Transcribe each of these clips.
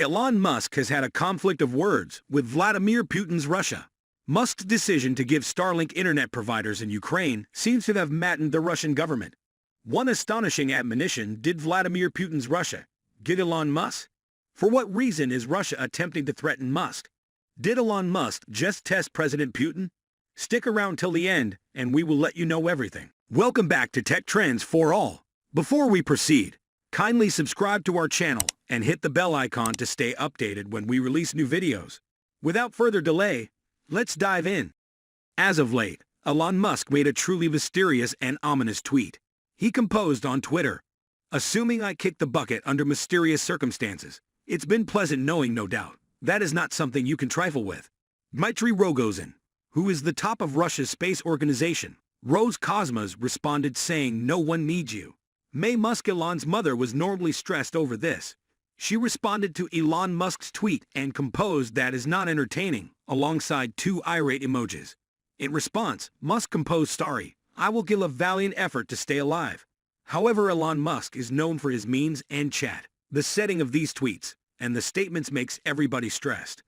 Elon Musk has had a conflict of words with Vladimir Putin's Russia. Musk's decision to give Starlink internet providers in Ukraine seems to have maddened the Russian government. One astonishing admonition did Vladimir Putin's Russia get Elon Musk? For what reason is Russia attempting to threaten Musk? Did Elon Musk just test President Putin? Stick around till the end, and we will let you know everything. Welcome back to Tech Trends for All. Before we proceed, kindly subscribe to our channel and hit the bell icon to stay updated when we release new videos. Without further delay, let's dive in. As of late, Elon Musk made a truly mysterious and ominous tweet. He composed on Twitter, "Assuming I kicked the bucket under mysterious circumstances, it's been pleasant knowing, no doubt, that is not something you can trifle with." Dmitry Rogozin, who is the top of Russia's space organization, Roscosmos, responded saying, "No one needs you." May Musk, Elon's mother, was normally stressed over this. She responded to Elon Musk's tweet and composed "that is not entertaining," alongside two irate emojis. In response, Musk composed, "Sorry, I will give a valiant effort to stay alive." However, Elon Musk is known for his memes and chat. The setting of these tweets and the statements makes everybody stressed.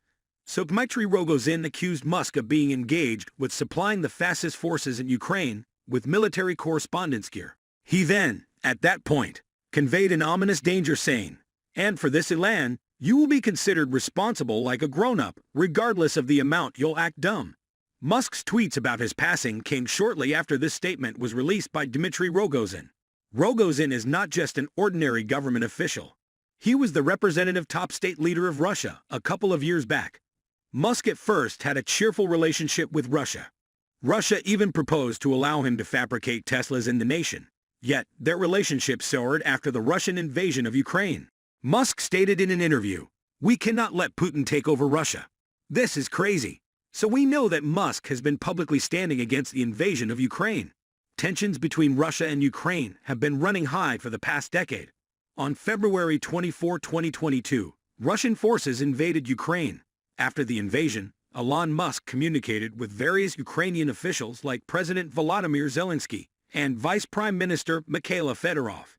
So Dmitry Rogozin accused Musk of being engaged with supplying the fascist forces in Ukraine with military correspondence gear. He then, at that point, conveyed an ominous danger saying, "And for this Elon, you will be considered responsible like a grown-up, regardless of the amount you'll act dumb." Musk's tweets about his passing came shortly after this statement was released by Dmitry Rogozin. Rogozin is not just an ordinary government official. He was the representative top state leader of Russia a couple of years back. Musk at first had a cheerful relationship with Russia. Russia even proposed to allow him to fabricate Teslas in the nation. Yet, their relationship soured after the Russian invasion of Ukraine. Musk stated in an interview, "We cannot let Putin take over Russia. This is crazy." So we know that Musk has been publicly standing against the invasion of Ukraine. Tensions between Russia and Ukraine have been running high for the past decade. On February 24, 2022, Russian forces invaded Ukraine. After the invasion, Elon Musk communicated with various Ukrainian officials like President Volodymyr Zelensky and Vice Prime Minister Mikhail Fedorov.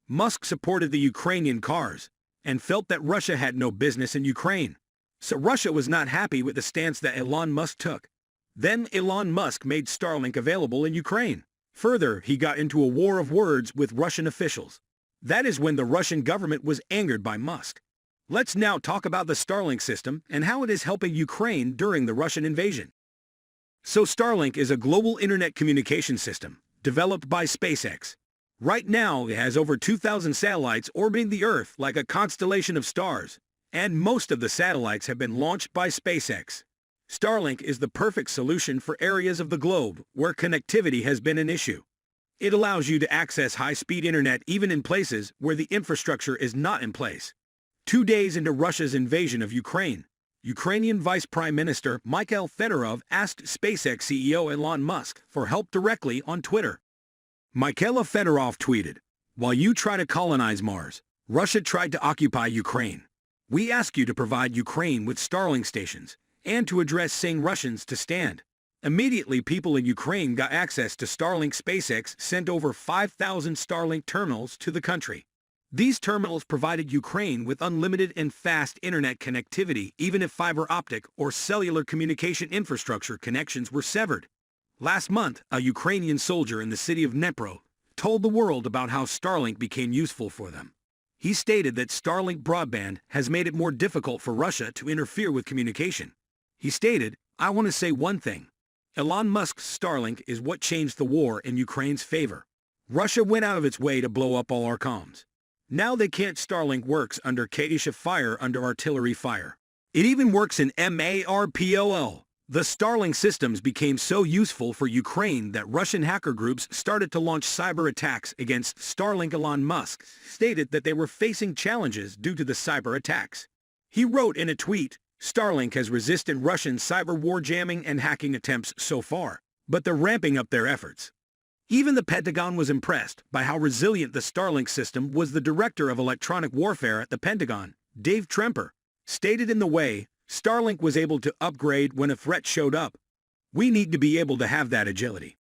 Musk supported the Ukrainian cause and felt that Russia had no business in Ukraine. So Russia was not happy with the stance that Elon Musk took. Then Elon Musk made Starlink available in Ukraine. Further, he got into a war of words with Russian officials. That is when the Russian government was angered by Musk. Let's now talk about the Starlink system and how it is helping Ukraine during the Russian invasion. So Starlink is a global internet communication system developed by SpaceX. Right now, it has over 2,000 satellites orbiting the Earth like a constellation of stars, and most of the satellites have been launched by SpaceX. Starlink is the perfect solution for areas of the globe where connectivity has been an issue. It allows you to access high-speed internet even in places where the infrastructure is not in place. 2 days into Russia's invasion of Ukraine, Ukrainian Vice Prime Minister Mikhail Fedorov asked SpaceX CEO Elon Musk for help directly on Twitter. Mikhail Fedorov tweeted, "While you try to colonize Mars, Russia tried to occupy Ukraine. We ask you to provide Ukraine with Starlink stations and to address saying Russians to stand." Immediately, people in Ukraine got access to Starlink. SpaceX sent over 5,000 Starlink terminals to the country. These terminals provided Ukraine with unlimited and fast internet connectivity even if fiber optic or cellular communication infrastructure connections were severed. Last month, a Ukrainian soldier in the city of Dnipro told the world about how Starlink became useful for them. He stated that Starlink broadband has made it more difficult for Russia to interfere with communication. He stated, "I want to say one thing. Elon Musk's Starlink is what changed the war in Ukraine's favor. Russia went out of its way to blow up all our comms. Now they can't. Starlink works under Katyusha fire, under artillery fire. It even works in MARPOL. The Starlink systems became so useful for Ukraine that Russian hacker groups started to launch cyber attacks against Starlink. Elon Musk stated that they were facing challenges due to the cyber attacks. He wrote in a tweet, "Starlink has resisted Russian cyber war jamming and hacking attempts so far, but they're ramping up their efforts." Even the Pentagon was impressed by how resilient the Starlink system was. The director of electronic warfare at the Pentagon, Dave Tremper, stated in the way, "Starlink was able to upgrade when a threat showed up. We need to be able to have that agility."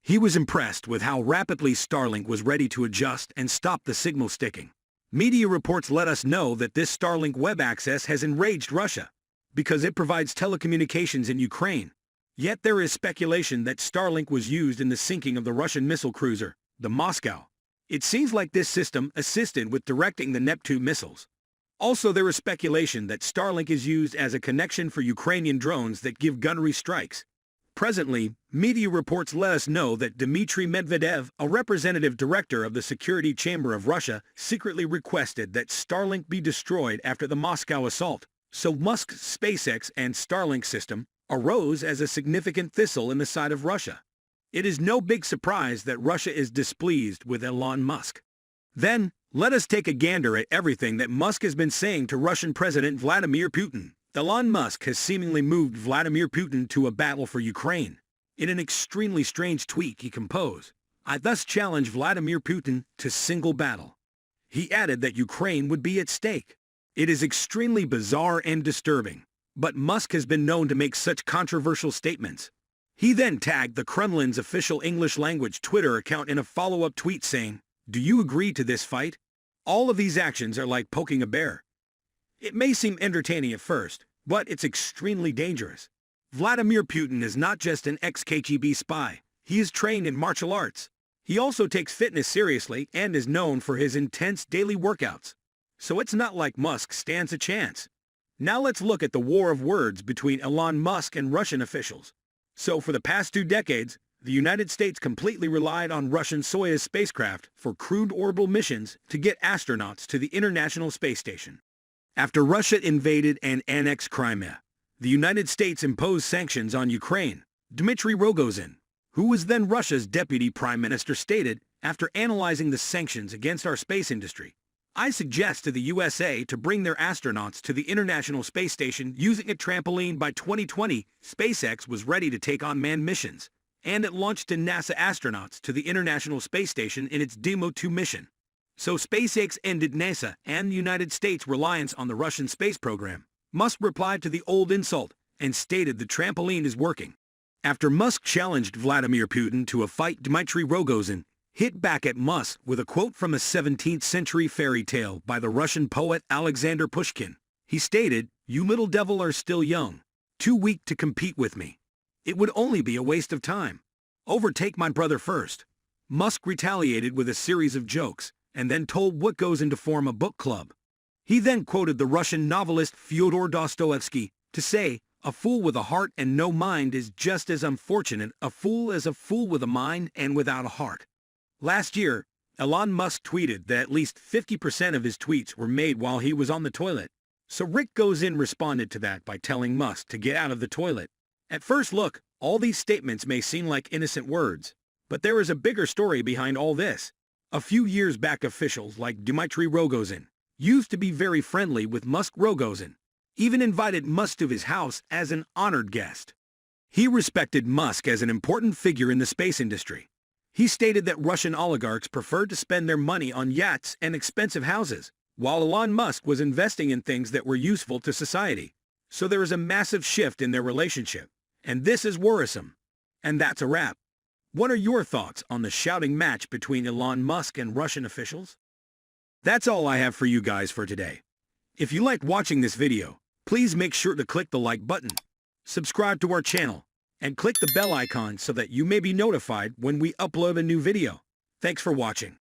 He was impressed with how rapidly Starlink was ready to adjust and stop the signal sticking. Media reports let us know that this Starlink web access has enraged Russia because it provides telecommunications in Ukraine. Yet there is speculation that Starlink was used in the sinking of the Russian missile cruiser, the Moscow. It seems like this system assisted with directing the Neptune missiles. Also, there is speculation that Starlink is used as a connection for Ukrainian drones that give gunnery strikes. Presently, media reports let us know that Dmitry Medvedev, a representative director of the Security Chamber of Russia, secretly requested that Starlink be destroyed after the Moscow assault. So Musk's SpaceX and Starlink system arose as a significant thistle in the side of Russia. It is no big surprise that Russia is displeased with Elon Musk. Then, let us take a gander at everything that Musk has been saying to Russian President Vladimir Putin. Elon Musk has seemingly moved Vladimir Putin to a battle for Ukraine. In an extremely strange tweet he composed, "I thus challenge Vladimir Putin to single battle." He added that Ukraine would be at stake. It is extremely bizarre and disturbing, but Musk has been known to make such controversial statements. He then tagged the Kremlin's official English-language Twitter account in a follow-up tweet saying, "Do you agree to this fight?" All of these actions are like poking a bear. It may seem entertaining at first, but it's extremely dangerous. Vladimir Putin is not just an ex-KGB spy. He is trained in martial arts. He also takes fitness seriously and is known for his intense daily workouts. So it's not like Musk stands a chance. Now let's look at the war of words between Elon Musk and Russian officials. So for the past 2 decades, the United States completely relied on Russian Soyuz spacecraft for crewed orbital missions to get astronauts to the International Space Station. After Russia invaded and annexed Crimea, the United States imposed sanctions on Ukraine. Dmitry Rogozin, who was then Russia's deputy prime minister, stated, after analyzing the sanctions against our space industry, "I suggest to the USA to bring their astronauts to the International Space Station using a trampoline." By 2020, SpaceX was ready to take on manned missions, and it launched 10 NASA astronauts to the International Space Station in its Demo 2 mission. So SpaceX ended NASA and the United States' reliance on the Russian space program. Musk replied to the old insult and stated the trampoline is working. After Musk challenged Vladimir Putin to a fight, Dmitry Rogozin hit back at Musk with a quote from a 17th century fairy tale by the Russian poet Alexander Pushkin. He stated, "You little devil are still young, too weak to compete with me. It would only be a waste of time. Overtake my brother first." Musk retaliated with a series of jokes, and then told what goes into form a book club. He then quoted the Russian novelist Fyodor Dostoevsky to say, "A fool with a heart and no mind is just as unfortunate a fool as a fool with a mind and without a heart." Last year, Elon Musk tweeted that at least 50% of his tweets were made while he was on the toilet. So Rick Goes In responded to that by telling Musk to get out of the toilet. At first look, all these statements may seem like innocent words, but there is a bigger story behind all this. A few years back, officials like Dmitry Rogozin used to be very friendly with Musk. Rogozin even invited Musk to his house as an honored guest. He respected Musk as an important figure in the space industry. He stated that Russian oligarchs preferred to spend their money on yachts and expensive houses, while Elon Musk was investing in things that were useful to society. So there is a massive shift in their relationship, and this is worrisome. And that's a wrap. What are your thoughts on the shouting match between Elon Musk and Russian officials? That's all I have for you guys for today. If you liked watching this video, please make sure to click the like button, subscribe to our channel, and click the bell icon so that you may be notified when we upload a new video. Thanks for watching.